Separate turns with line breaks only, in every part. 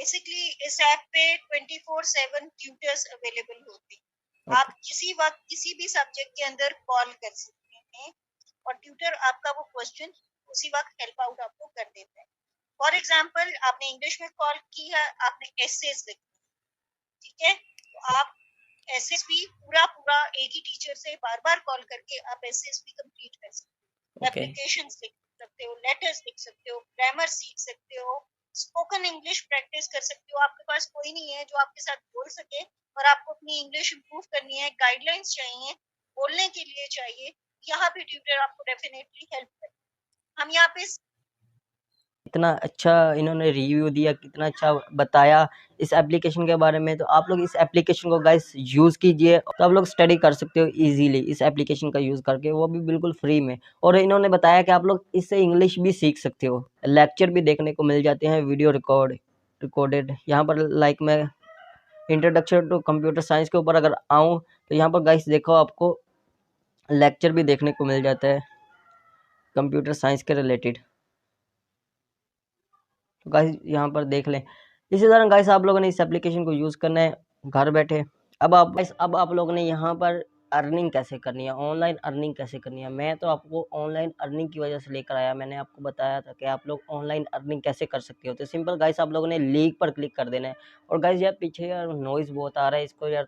Basically इस app पे 24/7 tutors available होते हैं। आप किसी वक्त किसी भी सब्जेक्ट के अंदर कॉल कर सकते हैं और ट्यूटर आपका वो क्वेश्चन उसी वक्त हेल्प आउट आपको कर देता है। फॉर एग्जाम्पल, आपने इंग्लिश में कॉल की है, आपने एसेस लिखी, ठीक है, तो आप एसेस भी पूरा एक ही टीचर से बार बार कॉल करके आप एसेस भी कंप्लीट कर सकते हो। एप्लीकेशंस लिख सकते हो, लेटर्स लिख सकते हो, ग्रामर सीख सकते हो, स्पोकन इंग्लिश प्रैक्टिस कर सकते हो। आपके पास कोई नहीं है जो आपके साथ बोल सके और आपको अपनी इंग्लिश इंप्रूव करनी है, गाइडलाइंस चाहिए, बोलने के लिए चाहिए, यहाँ पे ट्यूटर आपको डेफिनेटली हेल्प करेगा। हम यहाँ पे
इतना अच्छा इन्होंने रिव्यू दिया, कितना अच्छा बताया इस एप्लीकेशन के बारे में। तो आप लोग इस एप्लीकेशन को गाइस यूज़ कीजिए, तो आप लोग स्टडी कर सकते हो इजीली इस एप्लीकेशन का यूज़ करके, वो भी बिल्कुल फ्री में। और इन्होंने बताया कि आप लोग इससे इंग्लिश भी सीख सकते हो, लेक्चर भी देखने को मिल जाते हैं वीडियो रिकॉर्डेड। यहाँ पर लाइक मैं इंट्रोडक्शन टू कंप्यूटर साइंस के ऊपर अगर आऊँ तो यहाँ पर गाइस देखो आपको लेक्चर भी देखने को मिल जाता है कंप्यूटर साइंस के रिलेटेड। तो गाइस यहाँ पर देख लें। इसी तरह गाइस आप लोगों ने इस एप्लीकेशन को यूज़ करना है घर बैठे। अब आप लोगों ने यहाँ पर अर्निंग कैसे करनी है, ऑनलाइन अर्निंग कैसे करनी है। मैं तो आपको ऑनलाइन अर्निंग की वजह से लेकर आया, मैंने आपको बताया था कि आप लोग ऑनलाइन अर्निंग कैसे कर सकते हो। तो सिंपल गाइस आप लोगों ने लिंक पर क्लिक कर देना है। और गाइस यार पीछे यार नॉइज़ बहुत आ रहा है, इसको यार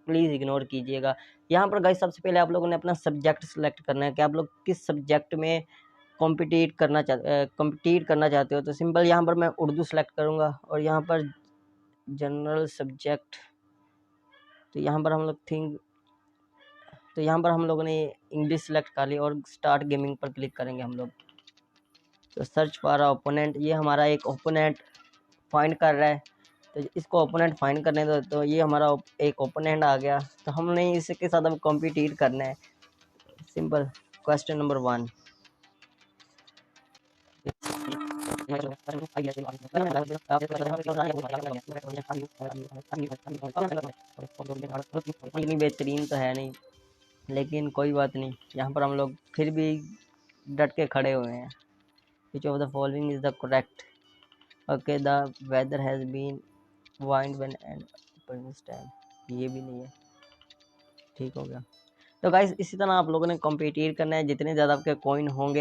प्लीज़ इग्नोर कीजिएगा। यहाँ पर गाइस सबसे पहले आप लोगों ने अपना सब्जेक्ट सेलेक्ट करना है कि आप लोग किस सब्जेक्ट में कॉम्पिटिट करना चाहते हो। तो सिंपल यहाँ पर मैं उर्दू सेलेक्ट करूँगा और यहाँ पर जनरल सब्जेक्ट, तो यहाँ पर हम लोगों ने इंग्लिश सेलेक्ट कर ली और स्टार्ट गेमिंग पर क्लिक करेंगे हम लोग। तो सर्च फॉर ओपोनेंट, ये हमारा एक ओपोनेंट फाइंड कर रहा है, तो इसको ओपोनेंट फाइंड करने दो। तो ये हमारा एक ओपोनेंट आ गया, तो हमने इसके साथ अब कॉम्पिटिट करना है। Simple question number 1। इतनी बेहतरीन तो है नहीं, लेकिन कोई बात नहीं, यहाँ पर हम लोग फिर भी डट के खड़े हुए हैं। Which of the following is the correct. Okay, the weather has been wind when and time, ये भी नहीं है, ठीक हो गया। तो गाइस इसी तरह आप लोगों ने कॉम्पिटिट करना है, जितने ज़्यादा आपके कॉइन होंगे